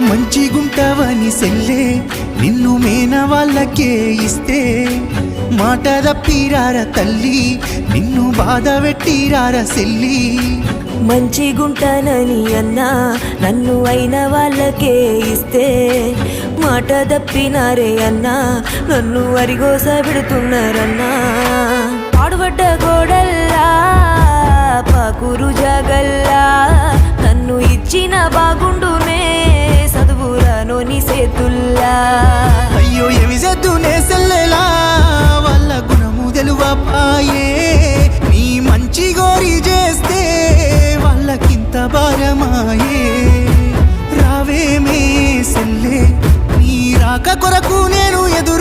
మంచిగుంటావని సెల్లే నిన్ను మేన వాళ్ళకే ఇస్తే మాట తప్పిరార తల్లి నిన్ను బాధ పెట్టిరార సెల్లి మంచిగుంటానని అన్నా నన్ను అయిన వాళ్ళకే ఇస్తే మాట తప్పినారే అన్నా నన్ను వరిగోస పెడుతున్నారన్నా పాడుబడ్డ గోడల్లా పాకురు జాగల్లా నన్ను ఇచ్చిన బాగుండునే చదువురానోని సేతుల్లా అయ్యో ఏమి చేద్దునే సెల్లెలా వాళ్ళ గుణము తెలువపాయే నీ మంచి గోరి చేస్తే వాళ్ళకింత భారమాయే రావేమే సెల్లే నీ రాక కొరకు నేను ఎదురు